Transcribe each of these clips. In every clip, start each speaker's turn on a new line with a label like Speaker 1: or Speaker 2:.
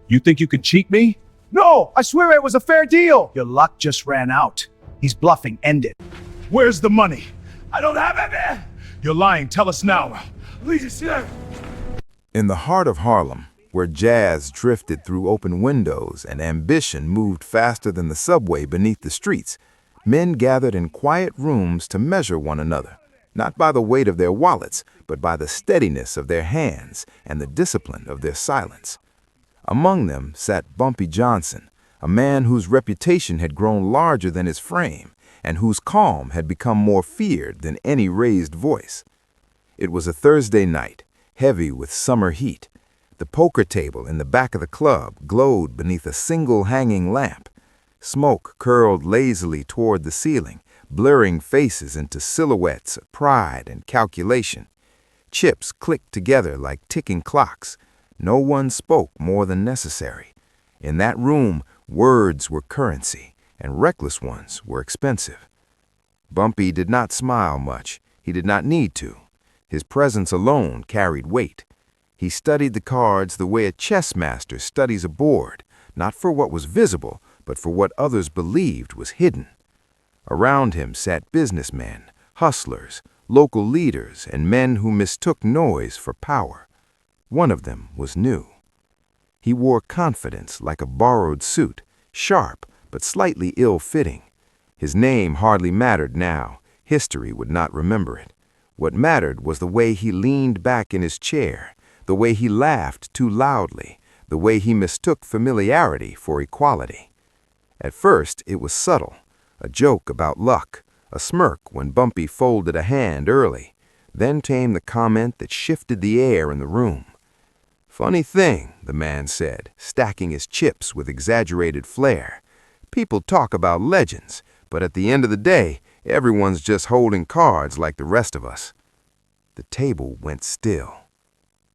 Speaker 1: You think you can cheat me?
Speaker 2: No, I swear it was a fair deal.
Speaker 3: Your luck just ran out. He's bluffing. End it.
Speaker 1: Where's the money? I don't have it. You're lying. Tell us now.
Speaker 2: Please, sir.
Speaker 4: In the heart of Harlem, where jazz drifted through open windows and ambition moved faster than the subway beneath the streets, men gathered in quiet rooms to measure one another, not by the weight of their wallets, but by the steadiness of their hands and the discipline of their silence. Among them sat Bumpy Johnson, a man whose reputation had grown larger than his frame and whose calm had become more feared than any raised voice. It was a Thursday night, heavy with summer heat. The poker table in the back of the club glowed beneath a single hanging lamp. Smoke curled lazily toward the ceiling, blurring faces into silhouettes of pride and calculation. Chips clicked together like ticking clocks. No one spoke more than necessary. In that room, words were currency, and reckless ones were expensive. Bumpy did not smile much. He did not need to. His presence alone carried weight. He studied the cards the way a chess master studies a board, not for what was visible, but for what others believed was hidden. Around him sat businessmen, hustlers, local leaders, and men who mistook noise for power. One of them was new. He wore confidence like a borrowed suit, sharp but slightly ill-fitting. His name hardly mattered now. History would not remember it. What mattered was the way he leaned back in his chair, the way he laughed too loudly, the way he mistook familiarity for equality. At first, it was subtle, a joke about luck, a smirk when Bumpy folded a hand early. Then came the comment that shifted the air in the room. "Funny thing," the man said, stacking his chips with exaggerated flair. "People talk about legends, but at the end of the day, everyone's just holding cards like the rest of us." The table went still.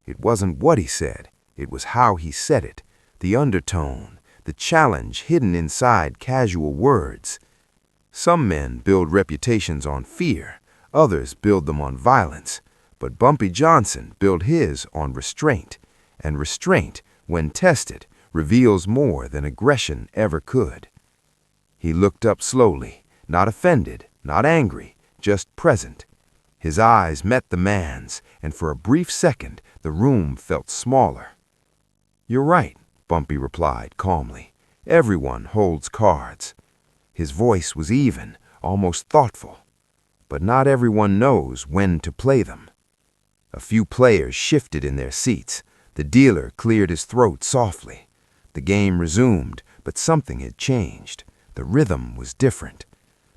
Speaker 4: It wasn't what he said, it was how he said it, the undertone, the challenge hidden inside casual words. Some men build reputations on fear, others build them on violence, but Bumpy Johnson built his on restraint, and restraint, when tested, reveals more than aggression ever could. He looked up slowly, not offended, not angry, just present. His eyes met the man's, and for a brief second the room felt smaller. "You're right," Bumpy replied calmly. "Everyone holds cards." His voice was even, almost thoughtful. "But not everyone knows when to play them." A few players shifted in their seats. The dealer cleared his throat softly. The game resumed, but something had changed. The rhythm was different.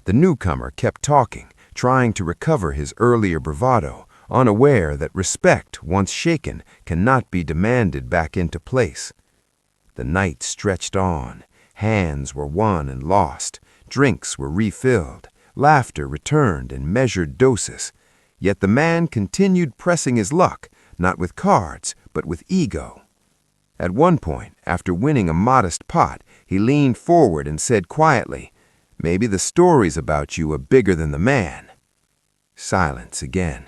Speaker 4: The newcomer kept talking, trying to recover his earlier bravado, unaware that respect, once shaken, cannot be demanded back into place. The night stretched on. Hands were won and lost. Drinks were refilled. Laughter returned in measured doses. Yet the man continued pressing his luck, not with cards, but with ego. At one point, after winning a modest pot, he leaned forward and said quietly, "Maybe the stories about you are bigger than the man." Silence again.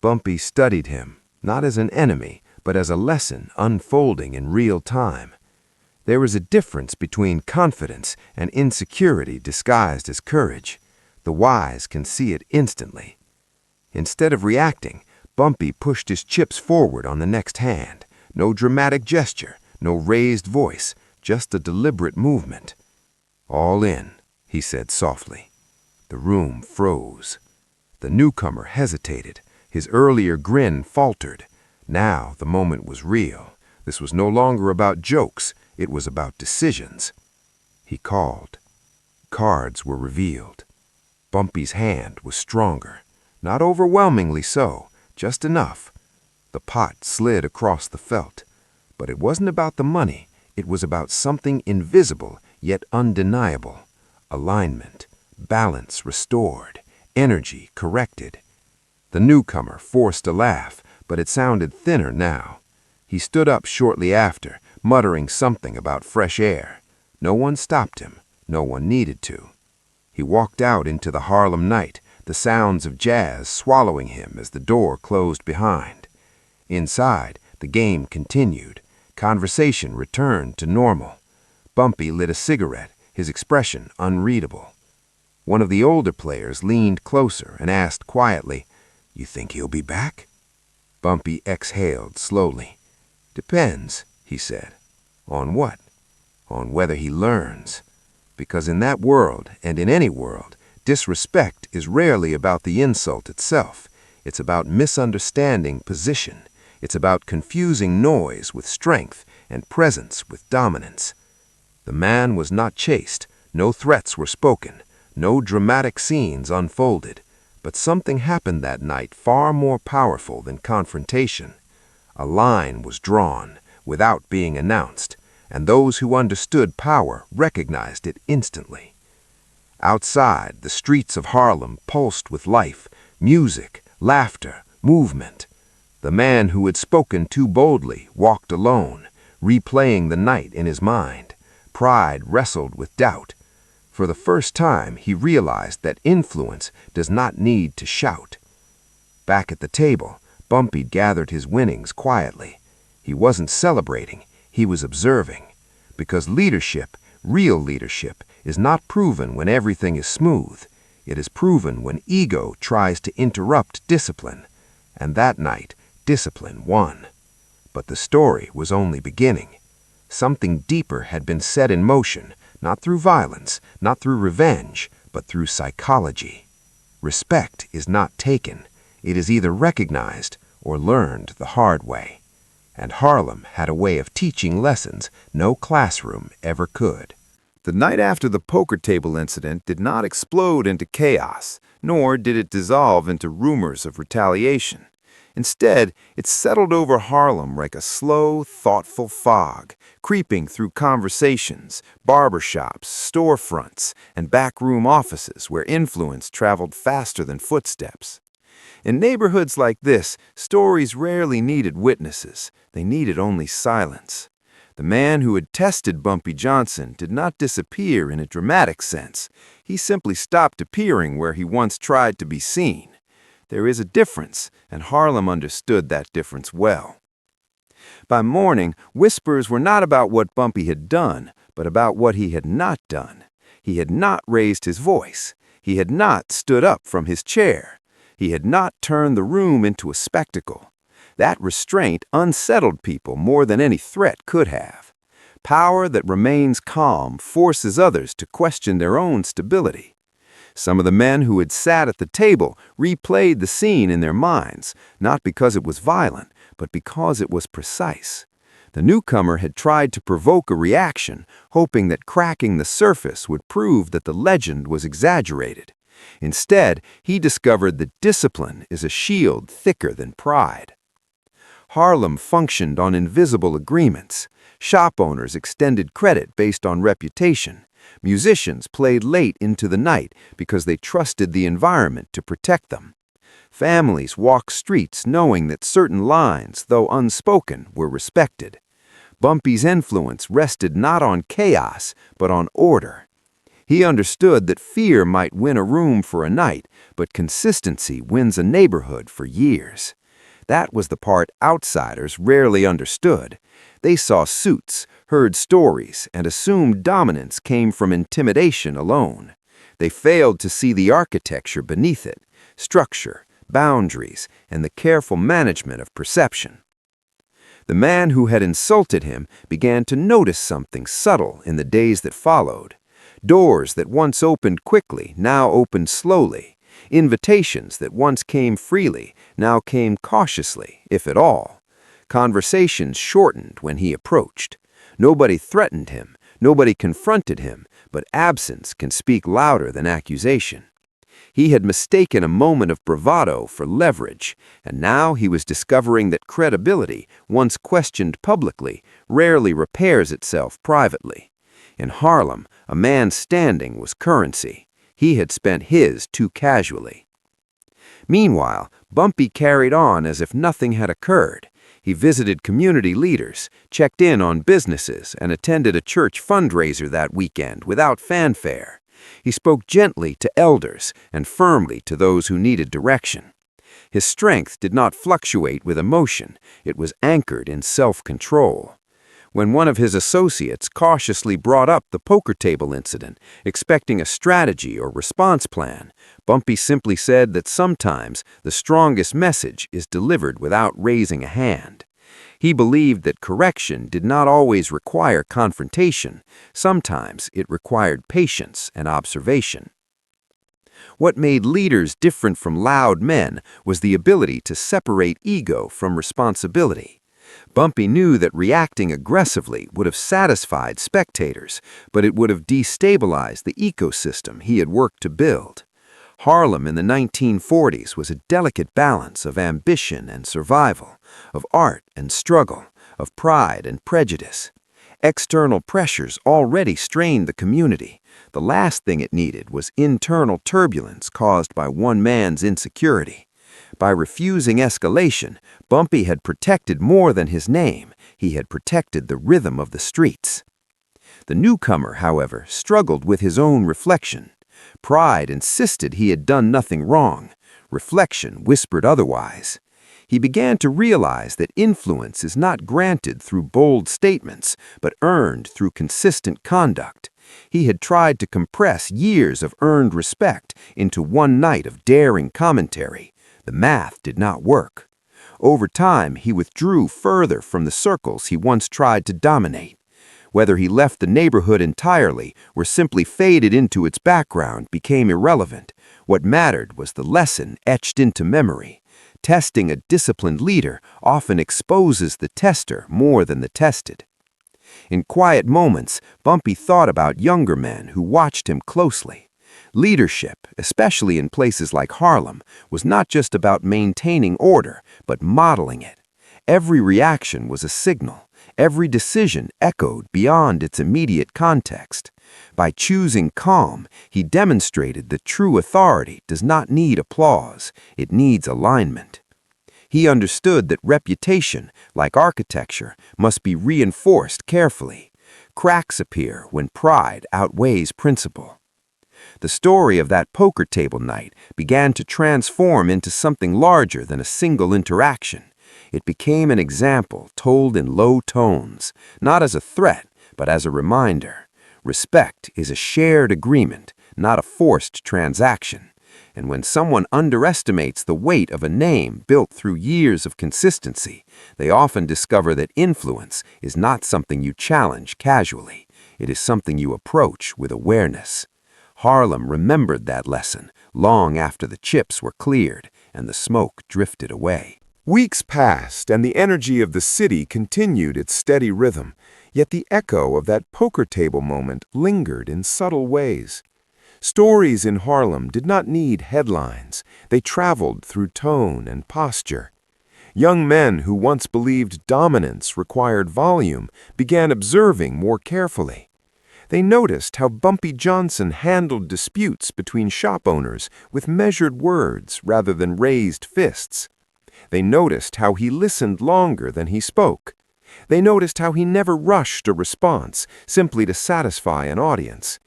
Speaker 4: Bumpy studied him, not as an enemy, but as a lesson unfolding in real time. There is a difference between confidence and insecurity disguised as courage. The wise can see it instantly. Instead of reacting, Bumpy pushed his chips forward on the next hand. No dramatic gesture, no raised voice, just a deliberate movement. "All in," he said softly. The room froze. The newcomer hesitated. His earlier grin faltered. Now the moment was real. This was no longer about jokes. It was about decisions. He called. Cards were revealed. Bumpy's hand was stronger. Not overwhelmingly so, just enough. The pot slid across the felt. But it wasn't about the money. It was about something invisible yet undeniable. Alignment, balance restored, energy corrected. The newcomer forced a laugh, but it sounded thinner now. He stood up shortly after, muttering something about fresh air. No one stopped him. No one needed to. He walked out into the Harlem night, the sounds of jazz swallowing him as the door closed behind. Inside, the game continued. Conversation returned to normal. Bumpy lit a cigarette, his expression unreadable. One of the older players leaned closer and asked quietly, "You think he'll be back?" Bumpy exhaled slowly. "Depends," he said. "On what?" "On whether he learns. Because in that world, and in any world, disrespect is rarely about the insult itself. It's about misunderstanding position. It's about confusing noise with strength and presence with dominance." The man was not chased. No threats were spoken. No dramatic scenes unfolded. But something happened that night far more powerful than confrontation. A line was drawn without being announced, and those who understood power recognized it instantly. Outside, the streets of Harlem pulsed with life, music, laughter, movement. The man who had spoken too boldly walked alone, replaying the night in his mind. Pride wrestled with doubt. For the first time, he realized that influence does not need to shout. Back at the table, Bumpy gathered his winnings quietly. He wasn't celebrating, he was observing. Because leadership, real leadership, is not proven when everything is smooth. It is proven when ego tries to interrupt discipline. And that night, discipline won. But the story was only beginning. Something deeper had been set in motion, not through violence, not through revenge, but through psychology. Respect is not taken. It is either recognized or learned the hard way. And Harlem had a way of teaching lessons no classroom ever could. The night after the poker table incident did not explode into chaos, nor did it dissolve into rumors of retaliation. Instead, it settled over Harlem like a slow, thoughtful fog, creeping through conversations, barbershops, storefronts, and backroom offices where influence traveled faster than footsteps. In neighborhoods like this, stories rarely needed witnesses. They needed only silence. The man who had tested Bumpy Johnson did not disappear in a dramatic sense. He simply stopped appearing where he once tried to be seen. There is a difference, and Harlem understood that difference well. By morning, whispers were not about what Bumpy had done, but about what he had not done. He had not raised his voice. He had not stood up from his chair. He had not turned the room into a spectacle. That restraint unsettled people more than any threat could have. Power that remains calm forces others to question their own stability. Some of the men who had sat at the table replayed the scene in their minds, not because it was violent, but because it was precise. The newcomer had tried to provoke a reaction, hoping that cracking the surface would prove that the legend was exaggerated. Instead, he discovered that discipline is a shield thicker than pride. Harlem functioned on invisible agreements. Shop owners extended credit based on reputation. Musicians played late into the night because they trusted the environment to protect them. Families walked streets knowing that certain lines, though unspoken, were respected. Bumpy's influence rested not on chaos, but on order. He understood that fear might win a room for a night, but consistency wins a neighborhood for years. That was the part outsiders rarely understood. They saw suits, heard stories, and assumed dominance came from intimidation alone. They failed to see the architecture beneath it, structure, boundaries, and the careful management of perception. The man who had insulted him began to notice something subtle in the days that followed. Doors that once opened quickly now opened slowly. Invitations that once came freely now came cautiously, if at all. Conversations shortened when he approached. Nobody threatened him, nobody confronted him, but absence can speak louder than accusation. He had mistaken a moment of bravado for leverage, and now he was discovering that credibility, once questioned publicly, rarely repairs itself privately. In Harlem, a man's standing was currency. He had spent his too casually. Meanwhile, Bumpy carried on as if nothing had occurred. He visited community leaders, checked in on businesses, and attended a church fundraiser that weekend without fanfare. He spoke gently to elders and firmly to those who needed direction. His strength did not fluctuate with emotion. It was anchored in self-control.
Speaker 5: When one of his associates cautiously brought up the poker table incident, expecting a strategy or response plan, Bumpy simply said that sometimes the strongest message is delivered without raising a hand. He believed that correction did not always require confrontation. Sometimes it required patience and observation. What made leaders different from loud men was the ability to separate ego from responsibility. Bumpy knew that reacting aggressively would have satisfied spectators, but it would have destabilized the ecosystem he had worked to build. Harlem in the 1940s was a delicate balance of ambition and survival, of art and struggle, of pride and prejudice. External pressures already strained the community. The last thing it needed was internal turbulence caused by one man's insecurity. By refusing escalation, Bumpy had protected more than his name. He had protected the rhythm of the streets. The newcomer, however, struggled with his own reflection. Pride insisted he had done nothing wrong. Reflection whispered otherwise. He began to realize that influence is not granted through bold statements, but earned through consistent conduct. He had tried to compress years of earned respect into one night of daring commentary. The math did not work. Over time, he withdrew further from the circles he once tried to dominate. Whether he left the neighborhood entirely or simply faded into its background became irrelevant. What mattered was the lesson etched into memory. Testing a disciplined leader often exposes the tester more than the tested. In quiet moments, Bumpy thought about younger men who watched him closely. Leadership, especially in places like Harlem, was not just about maintaining order, but modeling it. Every reaction was a signal. Every decision echoed beyond its immediate context. By choosing calm, he demonstrated that true authority does not need applause, it needs alignment. He understood that reputation, like architecture, must be reinforced carefully. Cracks appear when pride outweighs principle. The story of that poker table night began to transform into something larger than a single interaction. It became an example told in low tones, not as a threat, but as a reminder. Respect is a shared agreement, not a forced transaction. And when someone underestimates the weight of a name built through years of consistency, they often discover that influence is not something you challenge casually. It is something you approach with awareness. Harlem remembered that lesson long after the chips were cleared and the smoke drifted away.
Speaker 4: Weeks passed, and the energy of the city continued its steady rhythm, yet the echo of that poker table moment lingered in subtle ways. Stories in Harlem did not need headlines. They traveled through tone and posture. Young men who once believed dominance required volume began observing more carefully. They noticed how Bumpy Johnson handled disputes between shop owners with measured words rather than raised fists. They noticed how he listened longer than he spoke. They noticed how he never rushed a response simply to satisfy an audience.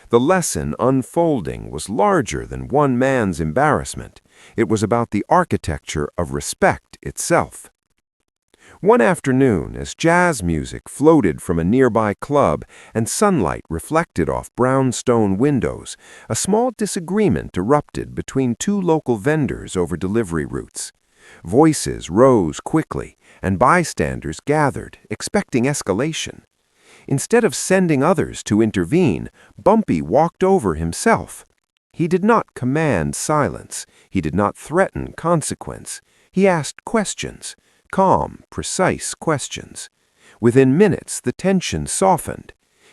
Speaker 4: The lesson unfolding was larger than one man's embarrassment. It was about the architecture of respect itself. One afternoon, as jazz music floated from a nearby club and sunlight reflected off brownstone windows, a small disagreement erupted between two local vendors over delivery routes. Voices rose quickly, and bystanders gathered, expecting escalation. Instead of sending others to intervene, Bumpy walked over himself. He did not command silence. He did not threaten consequence. He asked questions, calm, precise questions. Within minutes, the tension softened.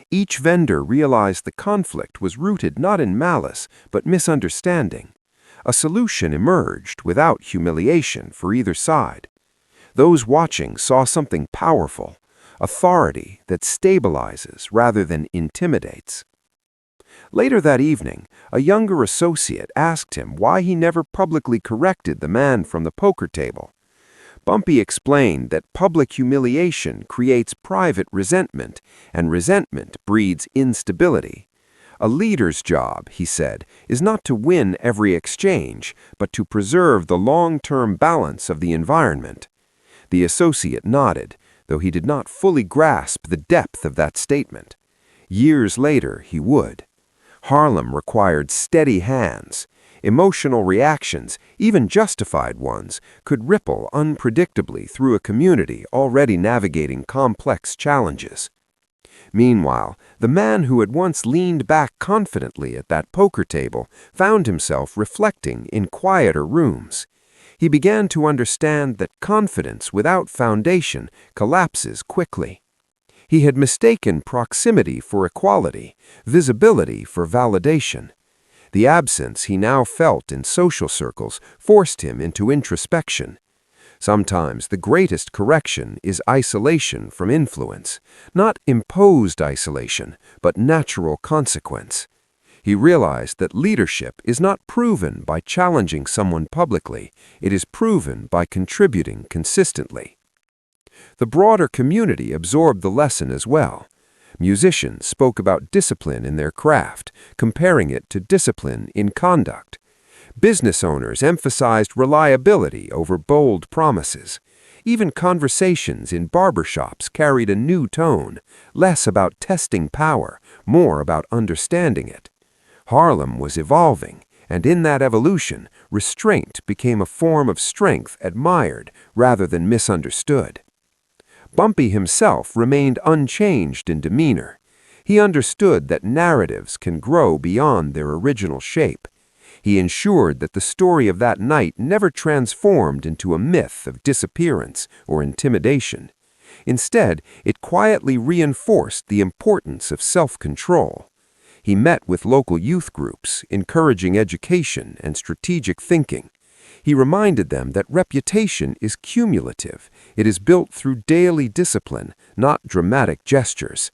Speaker 4: Each vendor realized the conflict was rooted not in malice, but misunderstanding. A solution emerged without humiliation for either side. Those watching saw something powerful, authority that stabilizes rather than intimidates. Later that evening, a younger associate asked him why he never publicly corrected the man from the poker table. Bumpy explained that public humiliation creates private resentment, and resentment breeds instability. A leader's job, he said, is not to win every exchange, but to preserve the long-term balance of the environment. The associate nodded.
Speaker 5: though he did not fully grasp the depth of that statement. Years later, he would. Harlem required steady hands. Emotional reactions, even justified ones, could ripple unpredictably through a community already navigating complex challenges. Meanwhile, the man who had once leaned back confidently at that poker table found himself reflecting in quieter rooms. He began to understand that confidence without foundation collapses quickly. He had mistaken proximity for equality, visibility for validation. The absence he now felt in social circles forced him into introspection. Sometimes the greatest correction is isolation from influence, not imposed isolation, but natural consequence. He realized that leadership is not proven by challenging someone publicly, it is proven by contributing consistently. The broader community absorbed the lesson as well. Musicians spoke about discipline in their craft, comparing it to discipline in conduct. Business owners emphasized reliability over bold promises. Even conversations in barbershops carried a new tone, less about testing power, more about understanding it. Harlem was evolving, and in that evolution, restraint became a form of strength admired rather than misunderstood. Bumpy himself remained unchanged in demeanor. He understood that narratives can grow beyond their original shape. He ensured that the story of that night never transformed into a myth of disappearance or intimidation. Instead, it quietly reinforced the importance of self-control. He met with local youth groups, encouraging education and strategic thinking. He reminded them that reputation is cumulative. It is built through daily discipline, not dramatic gestures.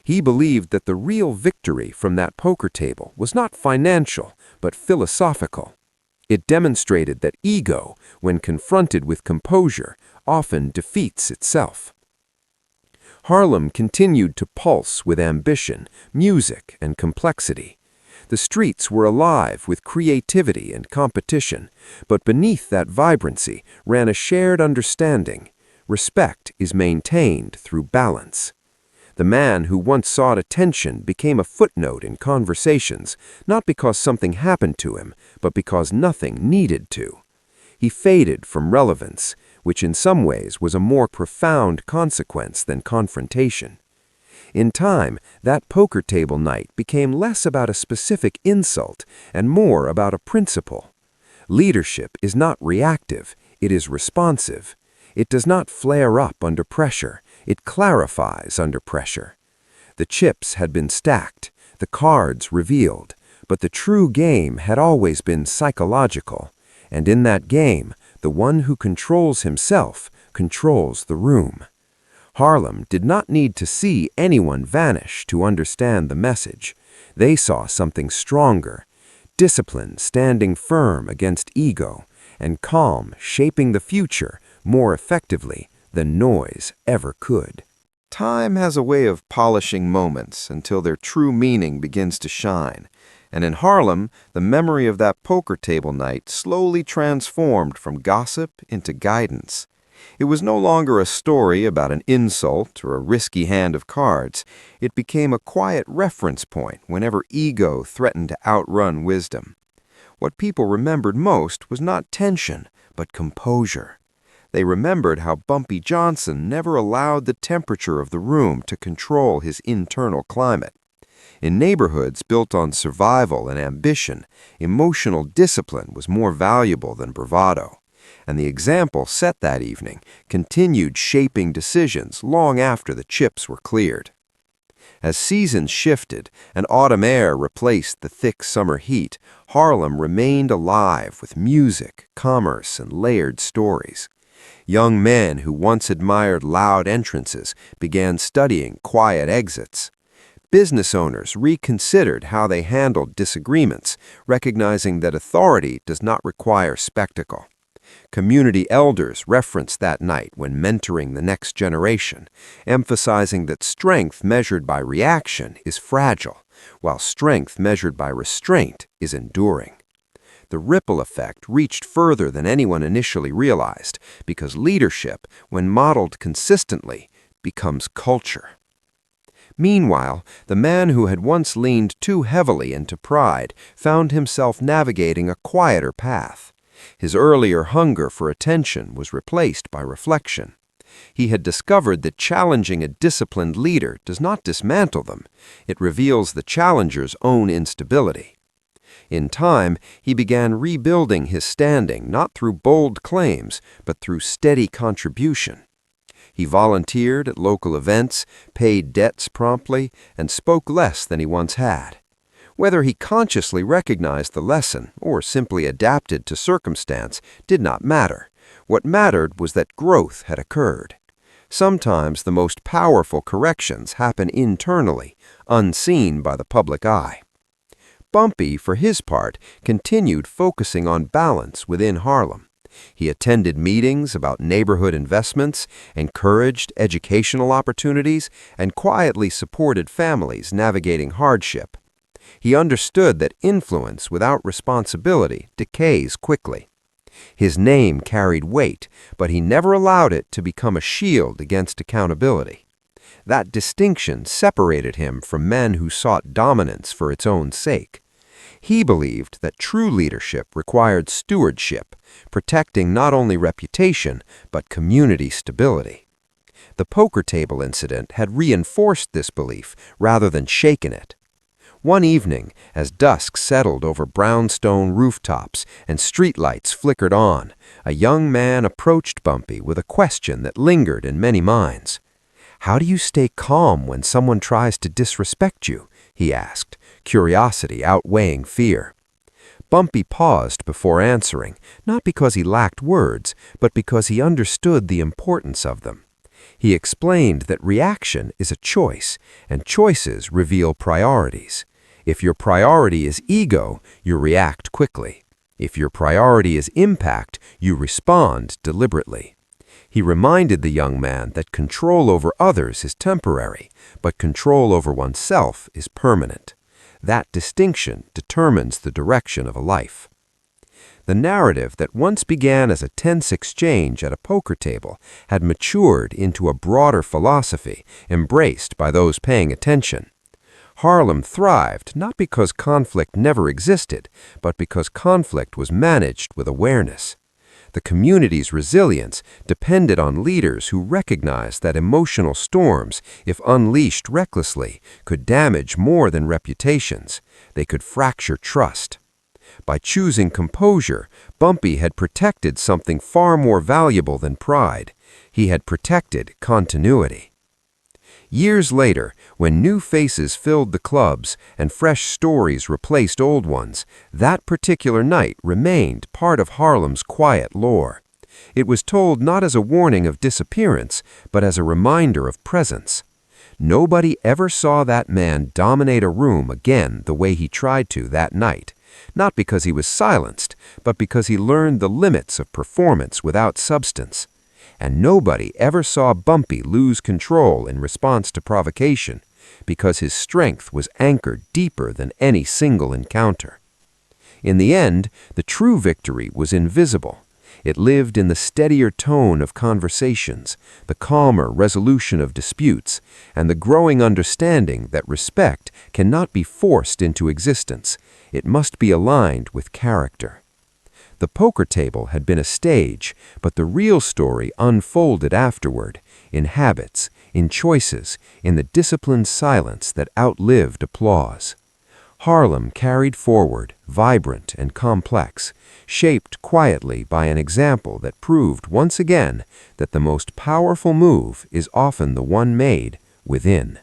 Speaker 5: He believed that the real victory from that poker table was not financial, but philosophical. It demonstrated that ego, when confronted with composure, often defeats itself. Harlem continued to pulse with ambition, music, and complexity. The streets were alive with creativity and competition, but beneath that vibrancy ran a shared understanding. Respect is maintained through balance. The man who once sought attention became a footnote in conversations, not because something happened to him, but because nothing needed to. He faded from relevance, which in some ways was a more profound consequence than confrontation. In time, that poker table night became less about a specific insult and more about a principle. Leadership is not reactive, it is responsive. It does not flare up under pressure, it clarifies under pressure. The chips had been stacked, the cards revealed, but the true game had always been psychological, and in that game, the one who controls himself controls the room. Harlem did not need to see anyone vanish to understand the message. They saw something stronger, discipline standing firm against ego, and calm shaping the future more effectively than noise ever could.
Speaker 4: Time has a way of polishing moments until their true meaning begins to shine, and in Harlem, the memory of that poker table night slowly transformed from gossip into guidance. It was no longer a story about an insult or a risky hand of cards. It became a quiet reference point whenever ego threatened to outrun wisdom. What people remembered most was not tension, but composure. They remembered how Bumpy Johnson never allowed the temperature of the room to control his internal climate. In neighborhoods built on survival and ambition, emotional discipline was more valuable than bravado. And the example set that evening continued shaping decisions long after the chips were cleared. As seasons shifted and autumn air replaced the thick summer heat, Harlem remained alive with music, commerce, and layered stories. Young men who once admired loud entrances began studying quiet exits. Business owners reconsidered how they handled disagreements, recognizing that authority does not require spectacle. Community elders referenced that night when mentoring the next generation, emphasizing that strength measured by reaction is fragile, while strength measured by restraint is enduring. The ripple effect reached further than anyone initially realized, because leadership, when modeled consistently,
Speaker 5: becomes culture. Meanwhile, the man who had once leaned too heavily into pride found himself navigating a quieter path. His earlier hunger for attention was replaced by reflection. He had discovered that challenging a disciplined leader does not dismantle them. It reveals the challenger's own instability. In time, he began rebuilding his standing not through bold claims, but through steady contribution. He volunteered at local events, paid debts promptly, and spoke less than he once had. Whether he consciously recognized the lesson or simply adapted to circumstance did not matter. What mattered was that growth had occurred. Sometimes the most powerful corrections happen internally, unseen by the public eye. Bumpy, for his part, continued focusing on balance within Harlem. He attended meetings about neighborhood investments, encouraged educational opportunities, and quietly supported families navigating hardship. He understood that influence without responsibility decays quickly. His name carried weight, but he never allowed it to become a shield against accountability. That distinction separated him from men who sought dominance for its own sake. He believed that true leadership required stewardship, protecting not only reputation, but community stability. The poker table incident had reinforced this belief rather than shaken it. One evening, as dusk settled over brownstone rooftops and streetlights flickered on, a young man approached Bumpy with a question that lingered in many minds. "How do you stay calm when someone tries to disrespect you?" he asked, curiosity outweighing fear. Bumpy paused before answering, not because he lacked words, but because he understood the importance of them. He explained that reaction is a choice, and choices reveal priorities. If your priority is ego, you react quickly. If your priority is impact, you respond deliberately. He reminded the young man that control over others is temporary, but control over oneself is permanent. That distinction determines the direction of a life. The narrative that once began as a tense exchange at a poker table had matured into a broader philosophy embraced by those paying attention. Harlem thrived not because conflict never existed, but because conflict was managed with awareness. The community's resilience depended on leaders who recognized that emotional storms, if unleashed recklessly, could damage more than reputations. They could fracture trust. By choosing composure, Bumpy had protected something far more valuable than pride. He had protected continuity. Years later, when new faces filled the clubs and fresh stories replaced old ones, that particular night remained part of Harlem's quiet lore. It was told not as a warning of disappearance, but as a reminder of presence. Nobody ever saw that man dominate a room again the way he tried to that night, not because he was silenced, but because he learned the limits of performance without substance. And nobody ever saw Bumpy lose control in response to provocation, because his strength was anchored deeper than any single encounter. In the end, the true victory was invisible. It lived in the steadier tone of conversations, the calmer resolution of disputes, and the growing understanding that respect cannot be forced into existence. It must be aligned with character. The poker table had been a stage, but the real story unfolded afterward, in habits, in choices, in the disciplined silence that outlived applause. Harlem carried forward, vibrant and complex, shaped quietly by an example that proved once again that the most powerful move is often the one made within.